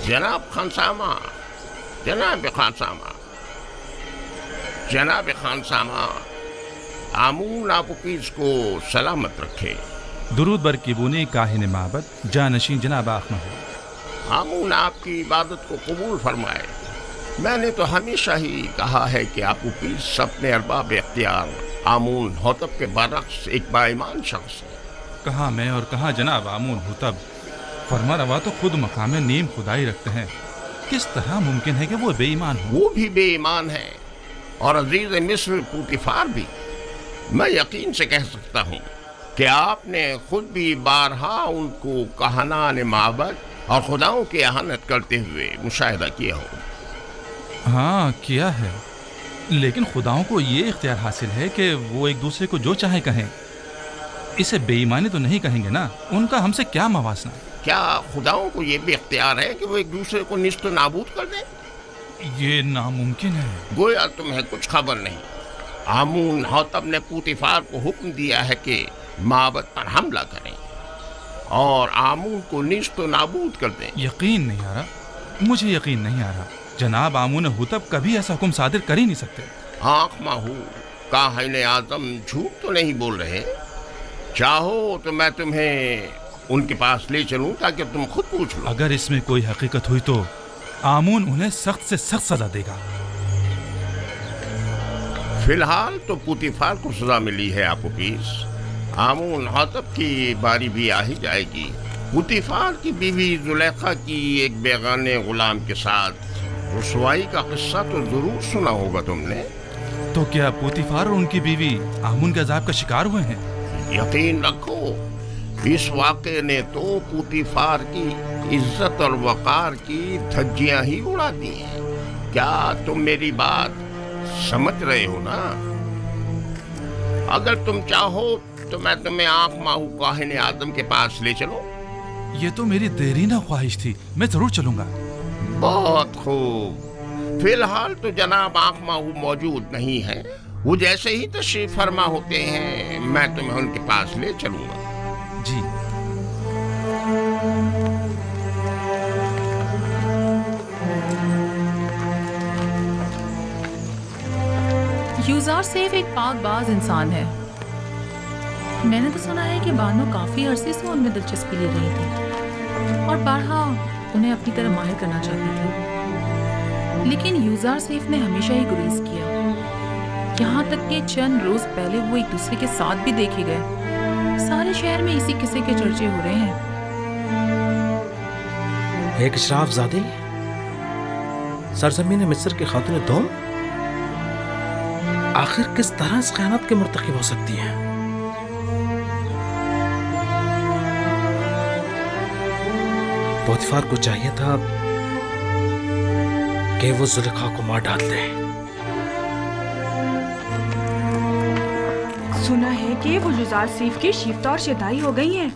जनाब खानसामा, जनाब खानसामा, जनाब खानसामा, आमून आपुकीज को सलामत रखे। दुरूद बर किबूनी काहिन माबद जानशीं जनाब आखमहू। आमून आपकी इबादत को कबूल फरमाए। मैंने तो हमेशा ही कहा है कि आपुकीज अपने अरबाब इख्तियार आमून होतब के बरक्स एक बाईमान शख्स है। कहाँ मैं और कहाँ जनाब आमून हुतब, फरमा रवा तो खुद मकाम नीम खुदाई रखते हैं। किस तरह मुमकिन है कि वो बेईमान हो? वो भी बेईमान है और अजीज मिस्र पूतिफार भी। मैं यकीन से कह सकता हूँ कि आपने खुद भी बारहा उनको कहानान माबद और खुदाओं की अहानत करते हुए मुशाहिदा किया हो। हाँ किया है, लेकिन खुदाओं को ये इख्तियार हासिल है कि वो एक दूसरे को जो चाहे कहें। इसे बेईमानी तो नहीं कहेंगे ना? उनका हमसे क्या मवासना? क्या खुदाओं को ये भी इख्तियार है कि वो एक दूसरे को निस्त नाबूद कर दें? ये नामुमकिन है। गोया तुम्हें कुछ खबर नहीं। आमून होतब ने पूतिफार को हुक्म दिया है कि माबद पर हमला करें और आमून को निस्त नाबूद कर दें। यकीन नहीं आ रहा, मुझे यकीन नहीं आ रहा। जनाब आमून हुतब कभी ऐसा हुक्म सादिर कर ही नहीं सकते। आँख माहू काहिन आजम झूठ तो नहीं बोल रहे। चाहो तो मैं तुम्हें उनके पास ले चलूं ताकि तुम खुद पूछ लो। अगर इसमें कोई हकीकत हुई तो आमून उन्हें सख्त से सख्त सजा देगा। फिलहाल तो पूतिफार को सजा मिली है आपुकीस। आमून होतब की बारी भी आ ही जाएगी। पूतिफार की बीवी जुलेखा की एक बेगाने गुलाम के साथ रुसवाई का किस्सा तो जरूर सुना होगा तुमने। तो क्या पूतिफार और उनकी बीवी आमून के अजाब का शिकार हुए हैं? यकीन रखो, इस वाक़े ने तो पूतिफार की इज्जत और वक़ार की धज्जियां ही उड़ा दी हैं। क्या तुम मेरी बात समझ रहे हो ना? अगर तुम चाहो तो मैं तुम्हें आँख माहू काहिन आदम के पास ले चलूं। ये तो मेरी देरीना ख्वाहिश थी, मैं जरूर चलूंगा। बहुत खूब। फिलहाल तो जनाब आँख माहू मौजूद नहीं है। वो जैसे ही तशरीफ फरमा होते हैं मैं तुम्हें उनके पास ले चलूंगा। जी। यूज़ार सैफ एक पाकबाज इंसान है। मैंने तो सुना है कि बानो काफी अरसे से उनमें दिलचस्पी ले रही थी और बारहा उन्हें अपनी तरह माहिर करना चाहती थी, लेकिन यूज़ार सैफ ने हमेशा ही गुरेज किया। यहाँ तक कि चंद रोज पहले वो एक दूसरे के साथ भी देखे गए। सारे शहर में इसी किस्से के चर्चे हो रहे हैं। एक इशराफजादी सरजमीन मिस्र की खातून दोम आखिर किस तरह इस खयानत के मुर्तकिब हो सकती है? पोतीफार को चाहिए था कि वो जुलेखा को मार डाल दे। सुना है कि वो युजार सैफ की शिफ्ता और शदाई हो गई हैं।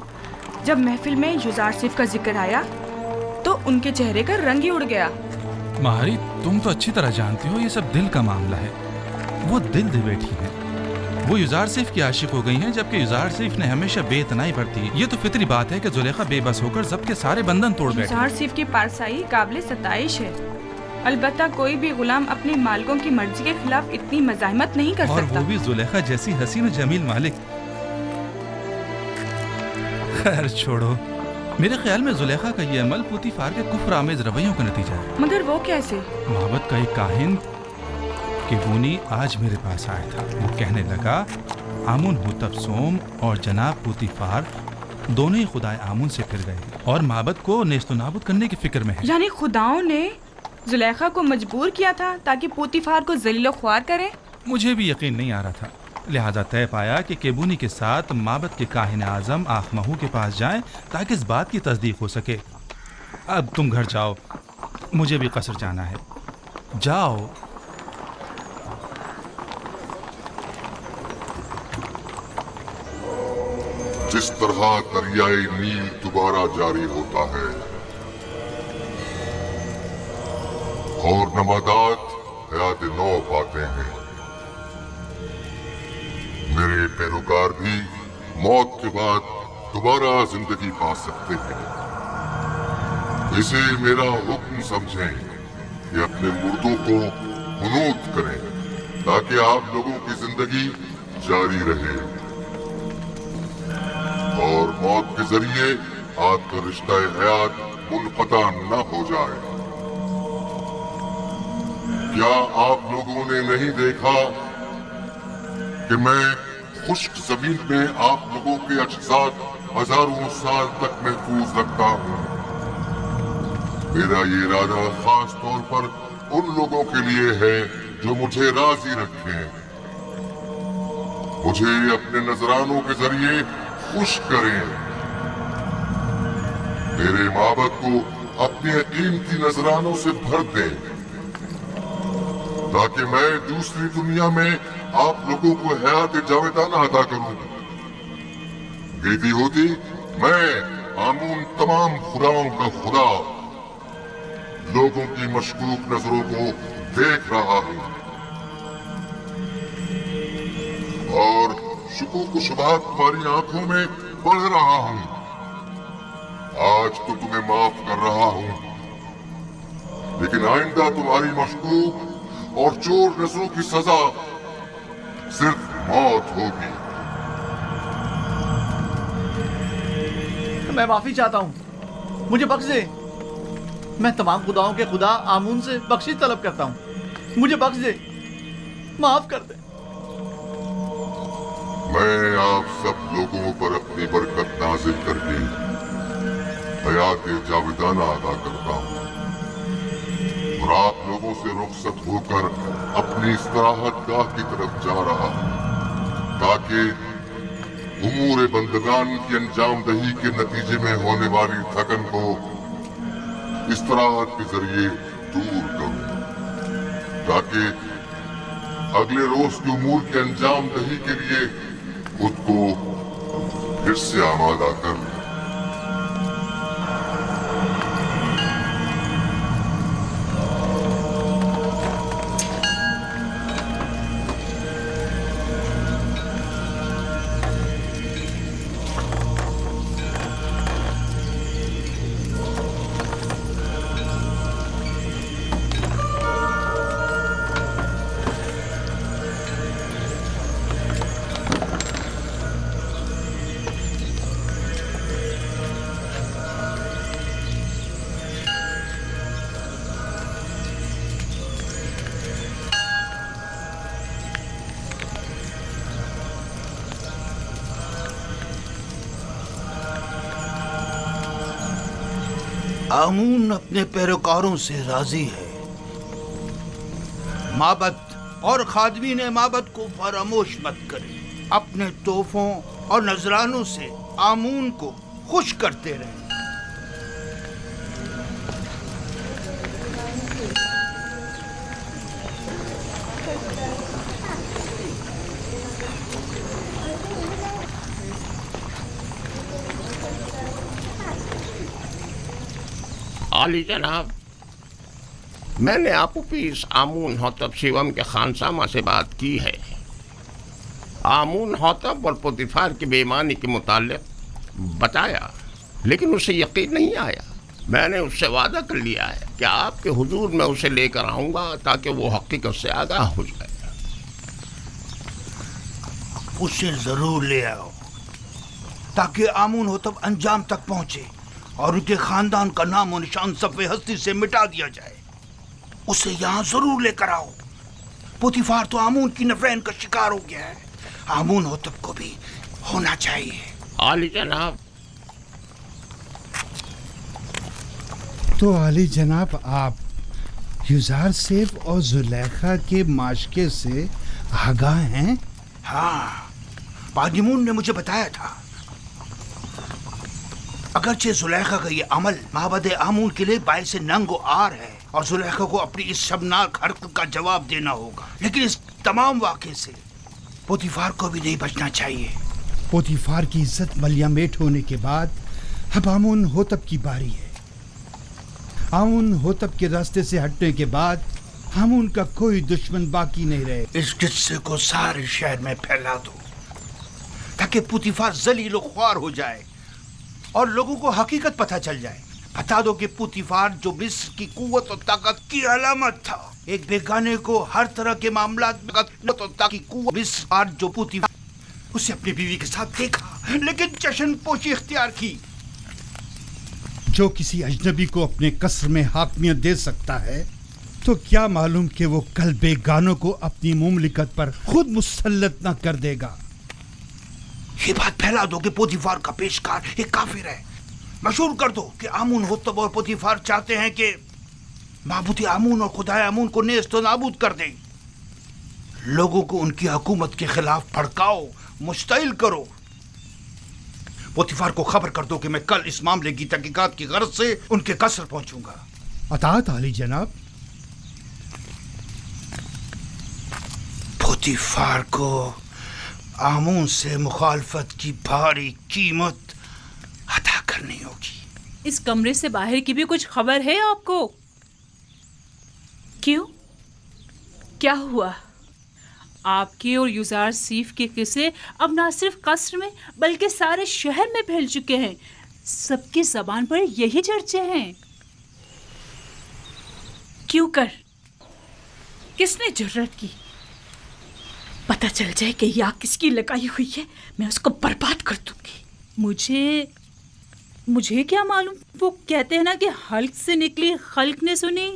जब महफिल में युजार सैफ का जिक्र आया तो उनके चेहरे का रंग ही उड़ गया। मारी, तुम तो अच्छी तरह जानती हो ये सब दिल का मामला है। वो दिल दे बैठी है। वो युजार सैफ की आशिक हो गई हैं, जबकि युजार सैफ ने हमेशा बेइतनाई बरती है। ये तो फितरी बात है कि जुलेखा बेबस होकर ज़ब्त के सारे बंधन तोड़ बैठी। युजार सैफ की पारसाई काबिल सताइश है। अलबत्ता कोई भी गुलाम अपने मालिकों की मर्जी के खिलाफ इतनी मज़ाहमत नहीं कर और सकता। वो भी जुलेखा जैसी हसीन और जमील मालिक। खैर छोड़ो, मेरे ख्याल में जुलेखा का ये अमल पूतीफार के कुफ्र आमेज रवैयों का नतीजा है। मगर वो कैसे? माबद का एक काहिन किबूनी आज मेरे पास आया था। वो कहने लगा आमून हुतब सोम और जनाब पूतीफार दोनों ही खुदाए आमून से फिर गए और माबद को नेस्तो नाबूद करने की फिक्र में है। यानी खुदाओं ने जुलेखा को मजबूर किया था ताकि पूतीफार को जलील ख्वार करें। मुझे भी यकीन नहीं आ रहा था, लिहाजा तय पाया कि केबूनी के साथ माबद के काहिन आजम आखमहू के पास जाएं ताकि इस बात की तस्दीक हो सके। अब तुम घर जाओ, मुझे भी कसर जाना है। जाओ। जिस तरह दरियाए नील दोबारा जारी होता है और नबातात हयात नौ पाते हैं, मेरे पैरोकार भी मौत के बाद दोबारा जिंदगी पा सकते हैं। इसे मेरा हुक्म समझें कि अपने मुर्दों को हुनूत करें ताकि आप लोगों की जिंदगी जारी रहे और मौत के जरिए आपका रिश्ता हयात मुनक़ता न हो जाए। क्या आप लोगों ने नहीं देखा कि मैं खुश्क जमीन में आप लोगों के अज्जात हजारों साल तक महफूज रखता हूँ। मेरा ये इरादा खास तौर पर उन लोगों के लिए है जो मुझे राजी रखें। मुझे अपने नजरानों के जरिए खुश करें। मेरे माबद को अपने कीमती नजरानों से भर दें ताकि मैं दूसरी दुनिया में आप लोगों को हयात जावेदाना अता करूं। गीती होती मैं आमून तमाम खुदाओं का खुदा लोगों की मशकूक नजरों को देख रहा हूं और शुकूक शुबहात तुम्हारी आंखों में बढ़ रहा हूं। आज तो तुम्हें माफ कर रहा हूं, लेकिन आइंदा तुम्हारी मशकूक और चोर नजरों की सजा सिर्फ मौत होगी। मैं माफी चाहता हूँ, मुझे बख्श दे। मैं तमाम खुदाओं के खुदा आमून से बख्शिश तलब करता हूँ, मुझे बख्श दे, माफ कर दे। मैं आप सब लोगों पर अपनी बरकत नाजिल करके हयात जावेदाना अदा करता हूँ और आप लोगों से रुखसत होकर अपनी इस्तराहत गाह की तरफ जा रहा हूँ ताकि उमूर बंदगान की अंजाम दही के नतीजे में होने वाली थकन को इस्तराहत के जरिए दूर करूं ताकि अगले रोज के उमूर के अंजाम दही के लिए खुद को फिर से आमादा कर लूं। आमून अपने पैरोकारों से राजी है। माबद और खादमीन माबद को फरामोश मत करें। अपने तोहफों और नजरानों से आमून को खुश करते रहें। आली जनाब, मैंने आपूपीस आमून होतब शिवम के खानसामा से बात की है। आमून होतब और पोतीफार की बेईमानी के मुताल्लिक बताया, लेकिन उसे यकीन नहीं आया। मैंने उससे वादा कर लिया है कि आपके हुजूर में उसे लेकर आऊँगा ताकि वो हकीकत से आगाह हो जाए। उसे जरूर ले आओ ताकि आमून होतब अंजाम तक पहुंचे और उनके खानदान का नाम और निशान सफ़े हस्ती से मिटा दिया जाए। उसे यहाँ जरूर लेकर आओ। पोतीफार तो आमून की नफरत का शिकार हो गया है, आमून होतब को भी होना चाहिए। आली जनाब। तो आली जनाब, आप युजार सेफ और जुलेखा के माशके से आगाह हैं? हाँ, बाजीमून ने मुझे बताया था। अगरचे जुलेखा का ये अमल माबद आमून के लिए बाइस नंग आर है और जुलेखा को अपनी इस शर्मनाक हरकत का जवाब देना होगा, लेकिन इस तमाम वाक़े से पोतीफार को भी नहीं बचना चाहिए। पोतीफार की इज्जत मलियामेट होने के बाद अब आमून होतब की बारी है। आमून होतब के रास्ते से हटने के बाद आमून का कोई दुश्मन बाकी नहीं रहे। इस किस्से को सारे शहर में फैला दो ताकि पोतीफार जलील ख्वार हो जाए और लोगों को हकीकत पता चल जाए। बता दो कि पुतीफार जो मिस्र की कुव्वत और ताकत की अलामत था, एक बेगाने को हर तरह के मामलात में कुव्वत और ताकत की कुव्वत मिस्र जो पुतीफार उसे अपनी बीवी के साथ देखा लेकिन जश्न पोशी इख्तियार की। जो किसी अजनबी को अपने कसर में हाकमियत दे सकता है तो क्या मालूम कि वो कल बेगानों को अपनी मुमलिकत पर खुद मुसल्लत न कर देगा। ये बात फैला दो कि पोतीफार का पेशकार एक काफिर है। मशहूर कर दो कि आमून होतब और पोतीफार चाहते हैं कि माबूद आमून और खुदाए आमून को नेस्त नाबूद कर दें। लोगों को उनकी हुकूमत के खिलाफ भड़काओ, मुश्तइल करो। पोतीफार को खबर कर दो कि मैं कल इस मामले की तहकीकात की गर्ज से उनके कसर पहुंचूंगा। अतात आली जनाब। पोतीफार को आमून से मुखालफत की भारी कीमत अदा करनी होगी। इस कमरे से बाहर की भी कुछ खबर है आपको? क्यों, क्या हुआ? आपके और युजार सीफ के किस्से अब ना सिर्फ कसर में बल्कि सारे शहर में फैल चुके हैं। सबकी जबान पर यही चर्चे हैं। क्यों कर? किसने जुर्रत की? पता चल जाए कि या किसकी लगाई हुई है, मैं उसको बर्बाद कर दूंगी। मुझे क्या मालूम? वो कहते हैं ना कि हल्क से निकली खल्क ने सुनी।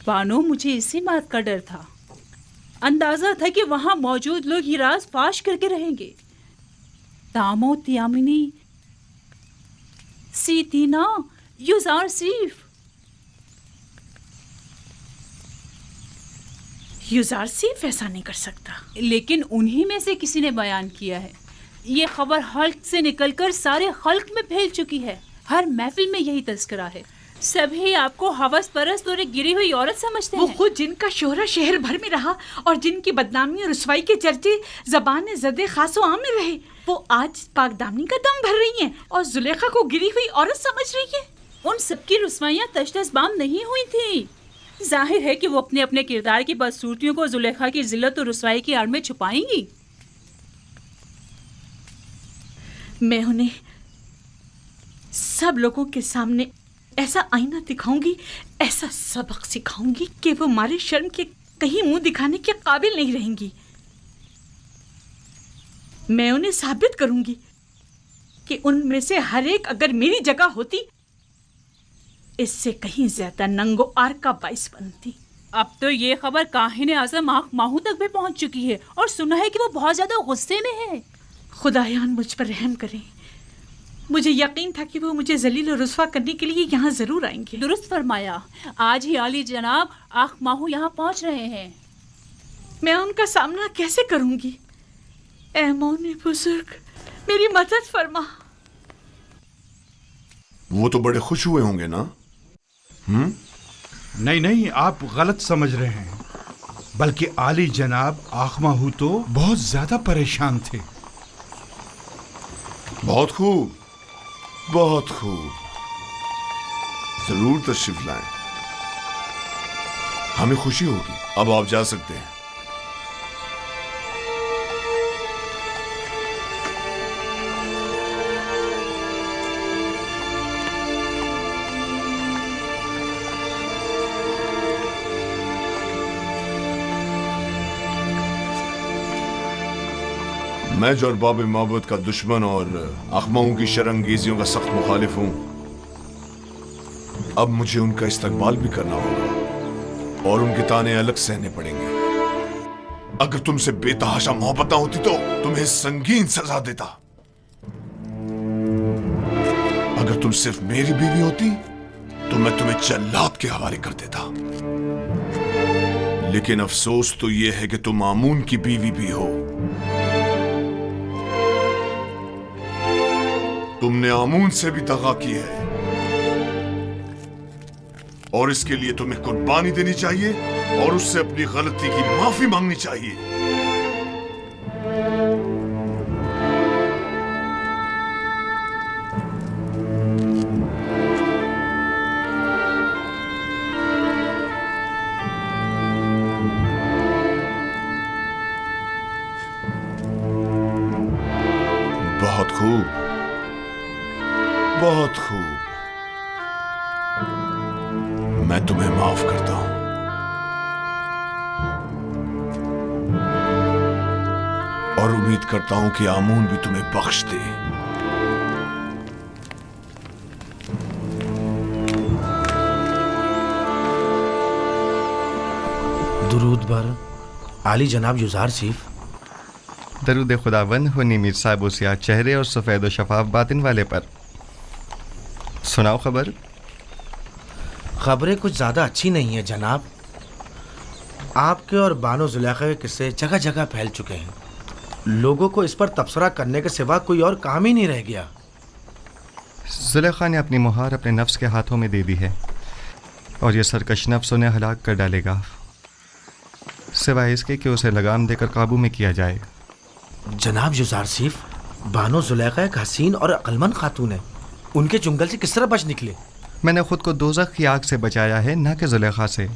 बानो, मुझे इसी बात का डर था। अंदाजा था कि वहां मौजूद लोग ये राज फाश करके रहेंगे। तामो तियामिनी सीतीना युजार सीफ। युजार सीफ ऐसा नहीं कर सकता। लेकिन उन्हीं में से किसी ने बयान किया है। ये खबर हल्क से निकलकर सारे खल्क में फैल चुकी है। हर महफिल में यही तस्करा है। सभी आपको हवस परस्त और एक गिरी हुई औरत समझते हैं। वो खुद जिनका शोहरा शहर भर में रहा और जिनकी बदनामी और रुसवाई के चर्चे ज़बान ज़दे खासो आम में रहे, वो आज पाकदामनी का दम भर रही हैं और जुलेखा को गिरी हुई औरत समझ रही है। उन सबकी रुसवाइयाँ तशतशबाम नहीं हुई थी। जाहिर है कि वो अपने अपने किरदार की बदसूरतियों को जुलेखा की जिल्लत और रुसवाई की आड़ में छुपाएंगी। मैं उन्हें सब लोगों के सामने ऐसा आईना दिखाऊंगी, ऐसा सबक सिखाऊंगी कि वो मारे शर्म के कहीं मुंह दिखाने के काबिल नहीं रहेंगी। मैं उन्हें साबित करूंगी कि उनमें से हर एक अगर मेरी जगह होती, इससे कहीं ज्यादा नंगो आर का बाइस बनती। अब तो ये खबर काहिने आज़म आखमाहू तक भी पहुंच चुकी है और सुना है कि वो बहुत ज्यादा गुस्से में है। खुदायान मुझ पर रहम करें। मुझे यकीन था कि वो मुझे जलील और रुस्वा करने के लिए यहाँ जरूर आएंगे। दुरुस्त फरमाया। आज ही आली जनाब आखमाहू यहाँ पहुँच रहे हैं। मैं उनका सामना कैसे करूंगी? ऐ मौने बुजुर्ग, मेरी मदद फरमा। वो तो बड़े खुश हुए होंगे ना? नहीं नहीं, आप गलत समझ रहे हैं। बल्कि आली जनाब आखमाहू तो बहुत ज्यादा परेशान थे। बहुत खूब, बहुत खूब। जरूर तशरीफ लाएं, हमें खुशी होगी। अब आप जा सकते हैं। मैं जो अरबाब माबूद का दुश्मन और अखमाओं की शरंगेजियों का सख्त मुखालिफ हूं, अब मुझे उनका इस्तकबाल भी करना होगा और उनके ताने अलग सहने पड़ेंगे। अगर तुमसे बेतहाशा मोहब्बत होती तो तुम्हें संगीन सजा देता। अगर तुम सिर्फ मेरी बीवी होती तो मैं तुम्हें जल्लाद के हवाले कर देता। लेकिन अफसोस तो यह है कि तुम आमून की बीवी भी हो। तुमने आमून से भी दगा की है और इसके लिए तुम्हें कुर्बानी देनी चाहिए और उससे अपनी गलती की माफी मांगनी चाहिए। बहुत खूब, बहुत खूब। मैं तुम्हें माफ करता हूं। और उम्मीद करता हूं कि आमून भी तुम्हें बख्श दे। दुरूद बर आली जनाब युजार सीफ। दरूद खुदावंद हो मीर साहब सियाह चेहरे और सफ़ेद व शफाफ बातिन वाले पर। सुनाओ खबर। खबरें कुछ ज़्यादा अच्छी नहीं है जनाब। आपके और बानो जुलेखा के किस्से जगह जगह फैल चुके हैं। लोगों को इस पर तबसरा करने के सिवा कोई और काम ही नहीं रह गया। जुलेखा ने अपनी मुहार अपने नफ्स के हाथों में दे दी है और ये सरकश नफ्स उन्हें हलाक कर डालेगा, सिवाय इसके कि उसे लगाम देकर काबू में किया जाए। जनाब युजार सीफ, बानो जुलेखा एक हसीन और अक्लमंद खातून है। उनके चुंगल से किस तरह बच निकले? मैंने खुद को दोज़ख की आग से बचाया है, ना कि जुलेखा से।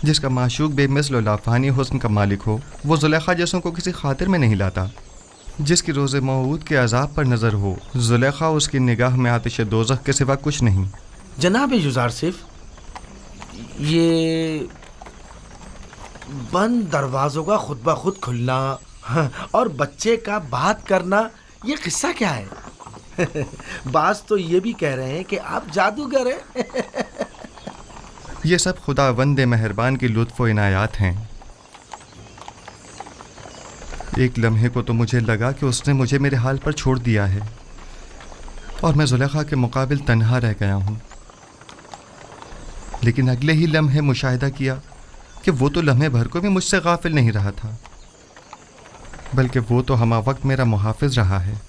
जिसका माशूक बेमिसल लाफानी हुस्न का मालिक हो, वो जुलेखा जैसों को किसी खातिर में नहीं लाता। जिसकी रोज़े मऊद के अजाब पर नज़र हो, जुलेखा उसकी निगाह में आतिश दोज़ख के सिवा कुछ नहीं। जनाब युजार सीफ, ये बंद दरवाज़ों का खुद ब खुद खुलना और बच्चे का बात करना, ये किस्सा क्या है? बास तो ये भी कह रहे हैं कि आप जादूगर हैं। ये सब खुदावंद मेहरबान की लुत्फ़ व इनायात हैं। एक लम्हे को तो मुझे लगा कि उसने मुझे मेरे हाल पर छोड़ दिया है और मैं जुलेखा के मुकाबिल तन्हा रह गया हूँ। लेकिन अगले ही लम्हे मुशाहिदा किया कि वो तो लम्हे भर को भी मुझसे गाफिल नहीं रहा था, बल्कि वो तो हमा वक्त मेरा मुहाफिज रहा है।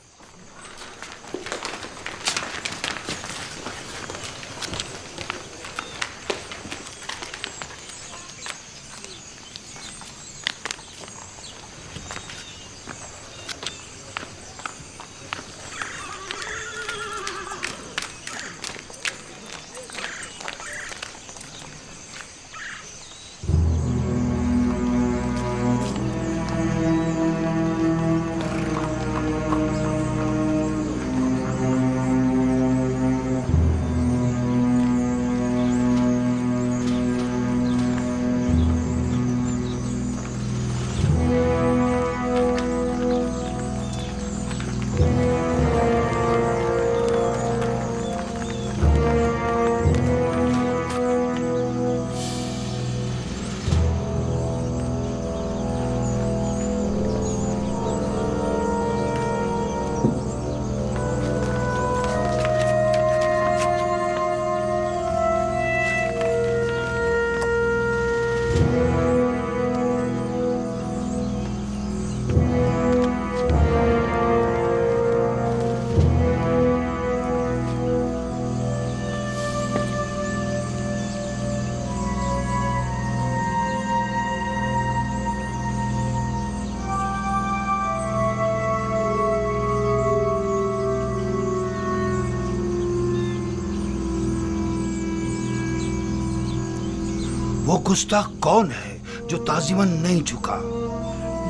वो गुस्ताख कौन है जो ताजिमन नहीं झुका?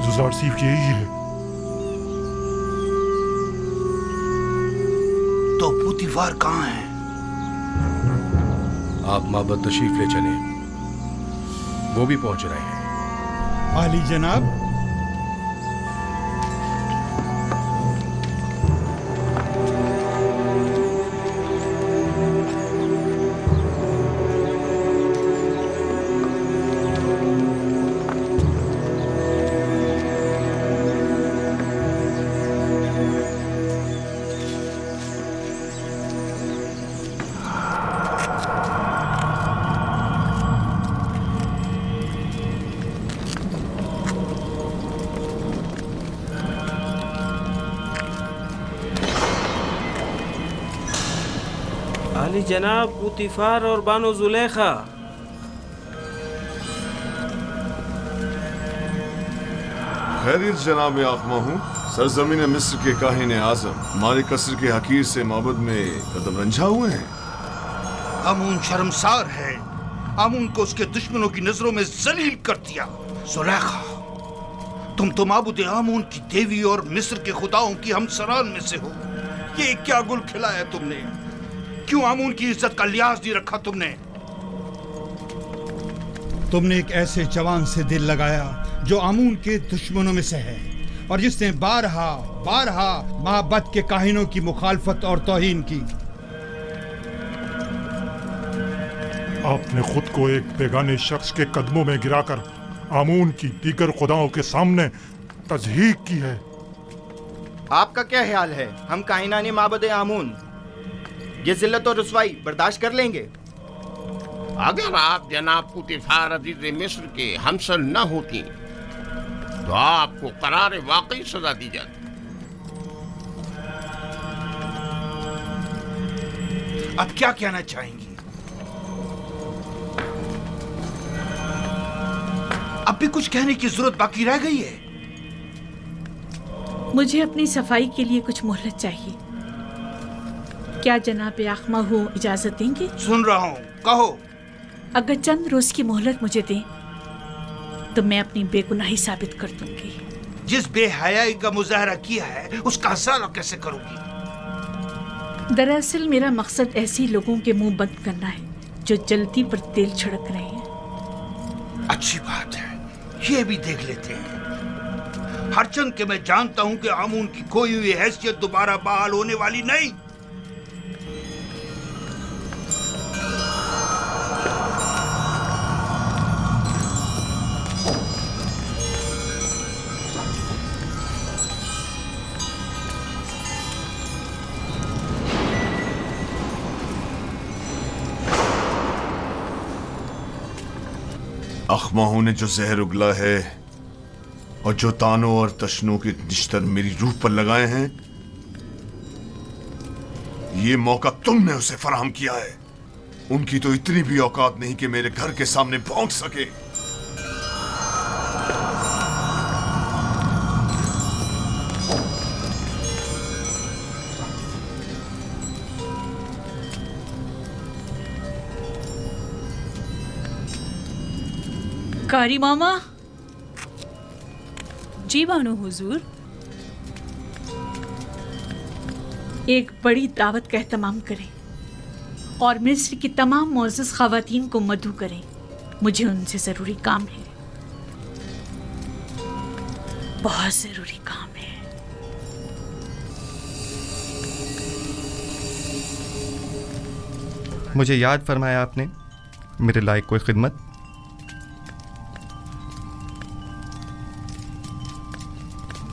जुजार सीफ यही है। तो पुतिफार कहाँ है? आप माबद तशरीफ ले चले, वो भी पहुंच रहे हैं। आली जनाब, आली जनाब, पुतिफार और बानो जुलेखा। खैरियत जनाब आखमा हूँ। सरजमीन मिस्र के काहिन आजम मालिक कसर के हकीर से माबद में कदम रंझा हुए हैं। आमून शर्मसार है। आमून को उसके दुश्मनों की नजरों में जलील कर दिया। जुलेखा, तुम तो माबूद आमून की देवी और मिस्र के खुदाओं की हमसरान में से हो। ये क्या गुल खिलाया तुमने? क्यों आमून की इज्जत का लिहाज नहीं रखा तुमने? तुमने एक ऐसे जवान से दिल लगाया जो आमून के दुश्मनों में से है और जिसने बारहा बारहा मोहब्बत के काहिनों की मुखालफत और तौहीन की। आपने खुद को एक बेगाने शख्स के कदमों में गिराकर आमून की दीगर खुदाओं के सामने तज़हीक की है। आपका क्या ख्याल है, हम काहिनानी माबद आमून ये जिल्लत और रुसवाई बर्दाश्त कर लेंगे? अगर आप जनाब पुतिफार अजीज मिस्र के हमसर न होती तो आपको करार वाकई सजा दी जाती। अब क्या कहना चाहेंगी? अब भी कुछ कहने की जरूरत बाकी रह गई है? मुझे अपनी सफाई के लिए कुछ मोहलत चाहिए। क्या जनाब आखमा हो इजाजत देंगे? सुन रहा हूँ, कहो। अगर चंद रोज की मोहलत मुझे दें तो मैं अपनी बेगुनाही साबित कर दूंगी। जिस बेहयाई का मुजाहरा किया है उसका इज़ाला कैसे करूंगी? दरअसल मेरा मकसद ऐसे लोगों के मुंह बंद करना है जो जल्दी पर तेल छिड़क रहे हैं। अच्छी बात है, ये भी देख लेते हैं। हरचंद के मैं जानता हूं कि आमून की खोई हुई हैसियत दोबारा बहाल होने वाली नहीं। अखमाहों ने जो जहर उगला है और जो तानों और तशनों के निश्तर मेरी रूह पर लगाए हैं, ये मौका तुमने उसे फराहम किया है। उनकी तो इतनी भी औकात नहीं कि मेरे घर के सामने भौंक सके। कारी मामा। जी बानो हुजूर। एक बड़ी दावत का एहतमाम करें और मिस्र की तमाम मोअज़्ज़ज़ ख़वातीन को मदऊ करें। मुझे उनसे ज़रूरी काम है, बहुत ज़रूरी काम है। मुझे याद फरमाया आपने मेरे लायक कोई खिदमत?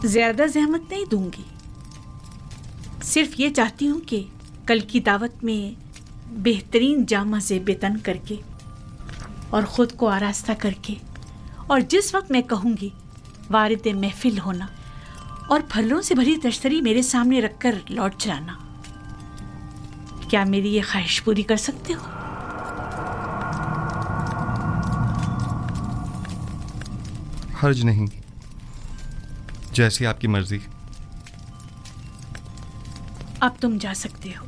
ज़्यादा ज़हमत नहीं दूंगी, सिर्फ ये चाहती हूँ कि कल की दावत में बेहतरीन जामा से बेतन करके और ख़ुद को आरास्ता करके और जिस वक्त मैं कहूँगी वारिद महफिल होना और फलों से भरी तश्तरी मेरे सामने रखकर लौट जाना। क्या मेरी ये ख्वाहिश पूरी कर सकते हो? हर्ज नहीं, जैसी आपकी मर्जी। अब तुम जा सकते हो।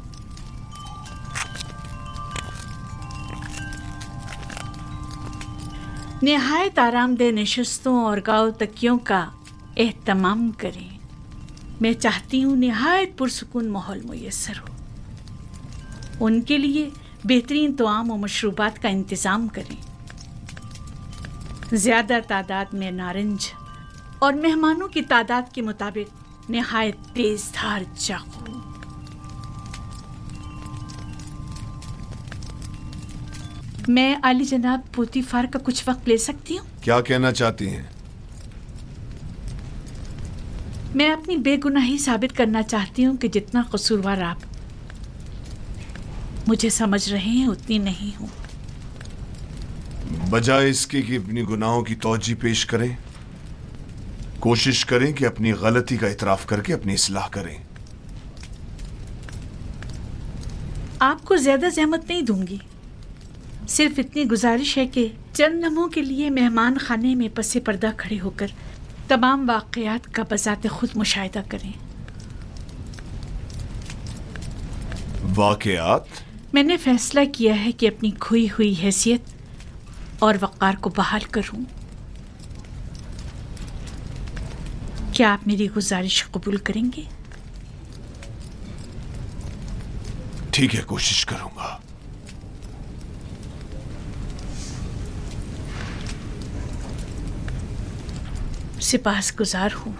निहायत आरामदेह नशिस्तों और गाँव तकियों का एहतमाम करें। मैं चाहती हूँ निहायत पुरसुकून माहौल मुयस्सर हो। उनके लिए बेहतरीन तआम और मशरूबात का इंतज़ाम करें। ज़्यादा तादाद में नारंज और मेहमानों की तादाद के मुताबिक निहायत तेज धार चाकू। मैं आली जनाब पोतीफार का कुछ वक्त ले सकती हूँ? क्या कहना चाहती हैं? मैं अपनी बेगुनाही साबित करना चाहती हूँ कि जितना कसूरवार आप मुझे समझ रहे हैं उतनी नहीं हूँ। बजाय इसके कि अपनी गुनाहों की तौजी पेश करें, कोशिश करें कि अपनी गलती का इतराफ करके अपनी इस्लाह करें। आपको ज्यादा ज़हमत नहीं दूंगी, सिर्फ इतनी गुजारिश है कि चंद लम्हों के लिए मेहमान खाने में पसे पर्दा खड़े होकर तमाम वाक़यात का बज़ाते खुद मुशाहिदा करें। वाक़यात? मैंने फैसला किया है कि अपनी खोई हुई हैसियत और वक़ार को बहाल करूं। क्या आप मेरी गुजारिश कबूल करेंगे? ठीक है, कोशिश करूंगा। सिपाहसगुजार हूँ।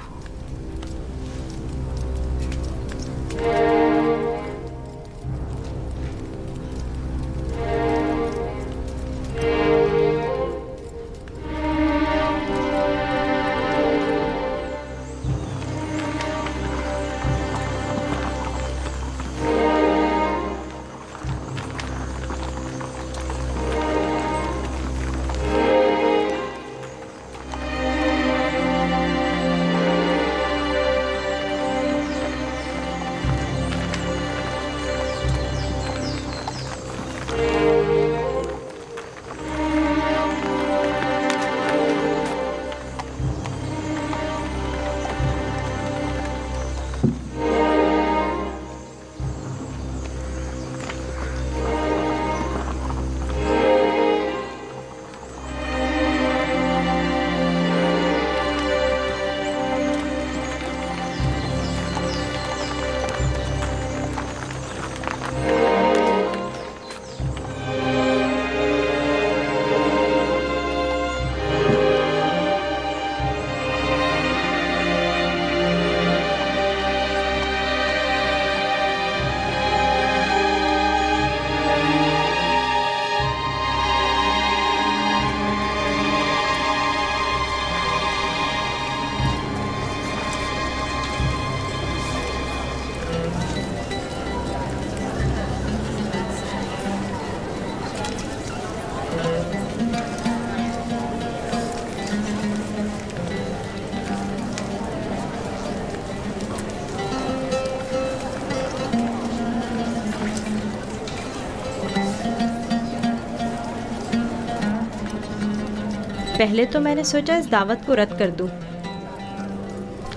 پہلے تو میں نے سوچا اس دعوت کو رد کر دوں،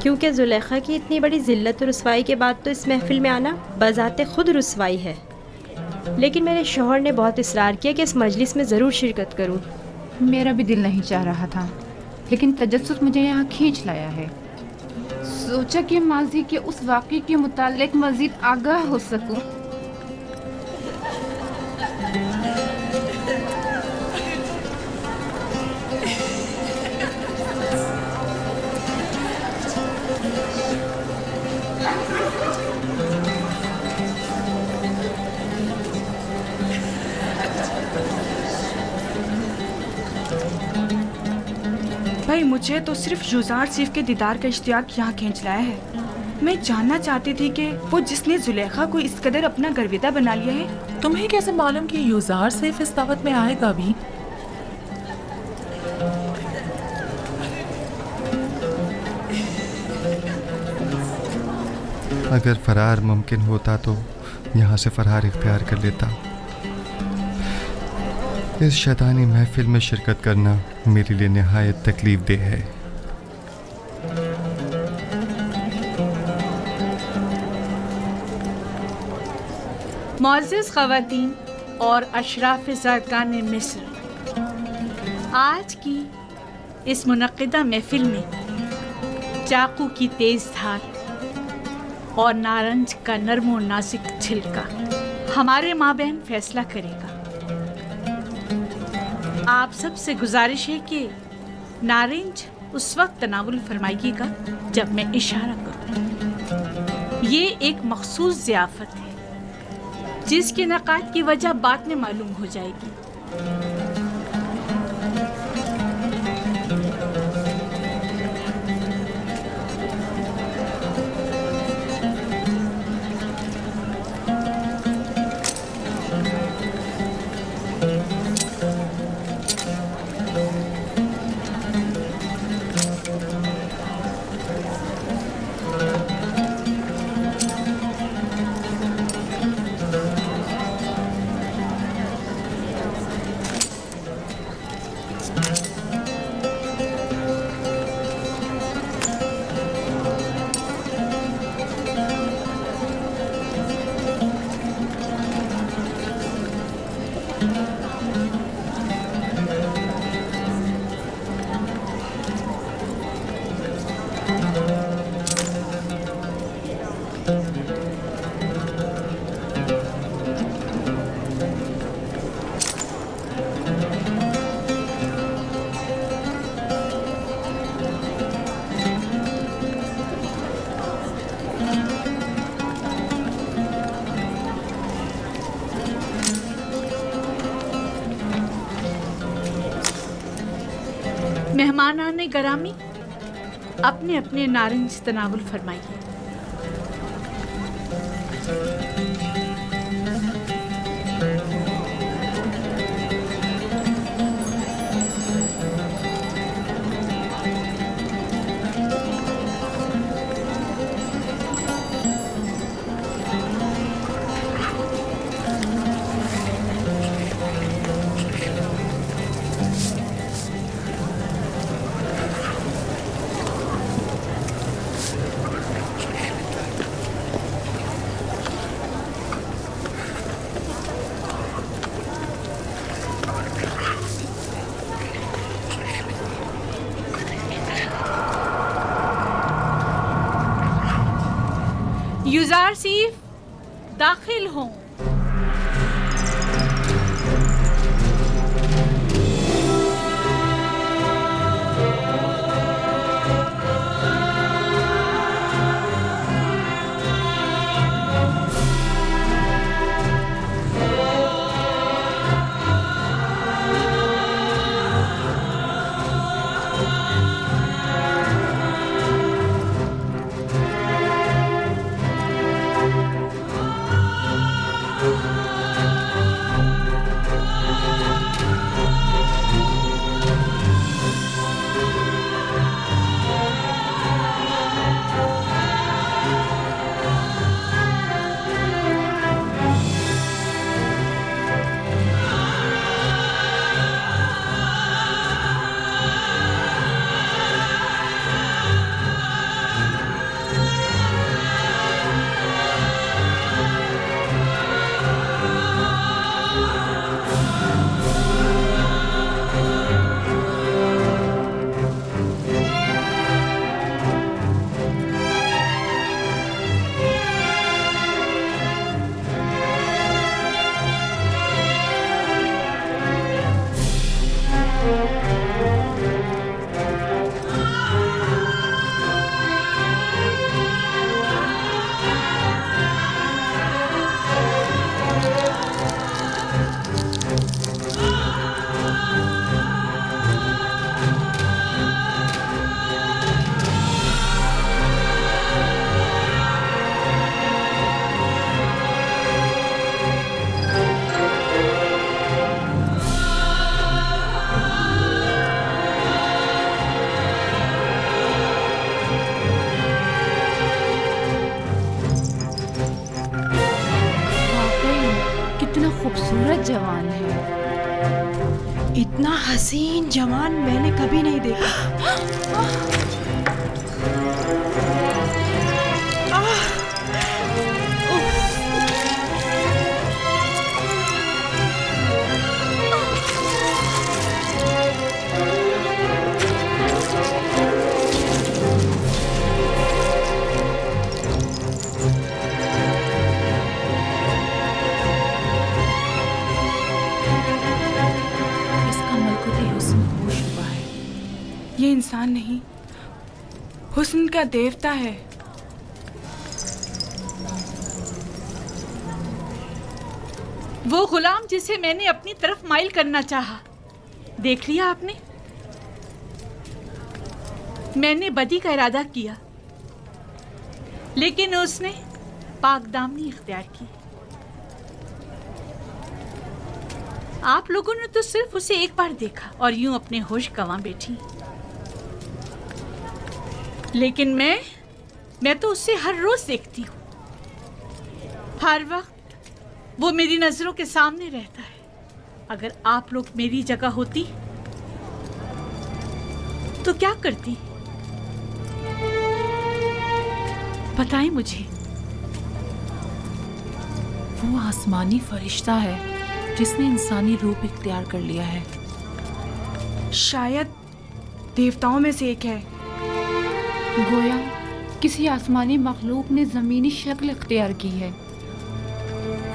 کیونکہ زلیخا کی اتنی بڑی ذلت و رسوائی کے بعد تو اس محفل میں آنا بذات خود رسوائی ہے، لیکن میرے شوہر نے بہت اصرار کیا کہ اس مجلس میں ضرور شرکت کروں۔ میرا بھی دل نہیں چاہ رہا تھا، لیکن تجسس مجھے یہاں کھینچ لایا ہے۔ سوچا کہ ماضی کے اس واقعے کے متعلق مزید آگاہ ہو سکوں۔ بھائی مجھے تو صرف یوزار سیف کے دیدار کا اشتیاق یہاں کھینچ لایا ہے۔ میں جاننا چاہتی تھی کہ وہ جس نے زلیخا کو اس قدر اپنا گرویدہ بنا لیا ہے، تمہیں کیسے معلوم کہ یوزار سیف اس دعوت میں آئے گا بھی؟ اگر فرار ممکن ہوتا تو یہاں سے فرار اختیار کر لیتا۔ اس شیطانی محفل میں شرکت کرنا میرے لیے نہایت تکلیف دہ ہے۔ معزز خواتین اور اشراف زادگان مصر، آج کی اس منعقدہ محفل میں چاقو کی تیز دھار اور نارنج کا نرم و نازک چھلکا ہمارے مابین فیصلہ کرے گا۔ آپ سب سے گزارش ہے کہ نارنج اس وقت تناول فرمائیے گا جب میں اشارہ کروں۔ یہ ایک مخصوص ضیافت ہے جس کے انعقاد کی وجہ بعد میں معلوم ہو جائے گی۔ मेहमानाने गरामी, अपने अपने नारंज तनावुल फरमाइए। युजार सीफ दाखिल हों। खूबसूरत जवान है। इतना हसीन जवान मैंने कभी नहीं देखा। ये इंसान नहीं, हुस्न का देवता है। वो गुलाम जिसे मैंने अपनी तरफ माइल करना चाहा, देख लिया आपने? मैंने बदी का इरादा किया, लेकिन उसने पाकदामनी इख्तियार की। आप लोगों ने तो सिर्फ उसे एक बार देखा और यूं अपने होश गंवा बैठी, लेकिन मैं तो उसे हर रोज देखती हूँ। हर वक्त वो मेरी नजरों के सामने रहता है। अगर आप लोग मेरी जगह होती तो क्या करती, बताएं मुझे। वो आसमानी फरिश्ता है जिसने इंसानी रूप इख्तियार कर लिया है। शायद देवताओं में से एक है। गोया किसी आसमानी मखलूक ने ज़मीनी शक्ल इख्तियार की है।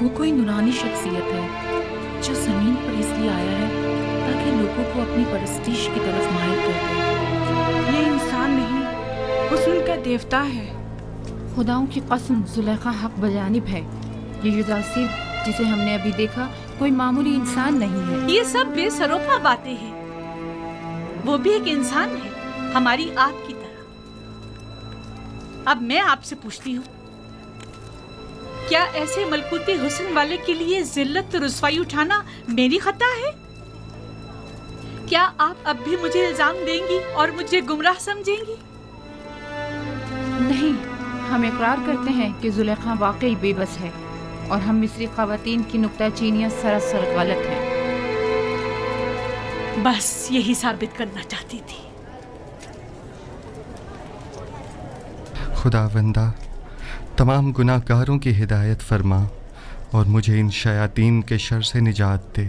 वो कोई नूरानी शख्सियत है जो ज़मीन पर इसलिए आया है ताकि लोगों को अपनी परस्तिश की तरफ माहिर कर दे। ये इंसान नहीं, हुस्न का देवता है। खुदाओं की कसम, जुलेखा हक बजानिब है। ये युदासिर जिसे हमने अभी देखा कोई मामूली इंसान नहीं है। ये सब बेसरोपा बातें हैं। वो भी एक इंसान है, हमारी आपकी तरह। अब मैं आपसे पूछती हूँ, क्या ऐसे मलकूती हुस्न वाले के लिए जिल्लत और रुसवाई उठाना मेरी खता है? क्या आप अब भी मुझे इल्जाम देंगी और मुझे गुमराह समझेंगी? नहीं, हम इकरार करते हैं कि जुलेखा वाकई बेबस है और हम मिस्री ख़वातीन की नुक्ताचीनियाँ सरासर गलत हैं। बस यही साबित करना चाहती थी। खुदावंदा, तमाम गुनाहगारों की हिदायत फरमा और मुझे इन शयातीन के शर से निजात दे।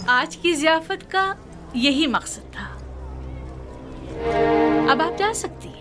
आज की ज़ियाफ़त का यही मकसद था। अब आप जा सकती हैं।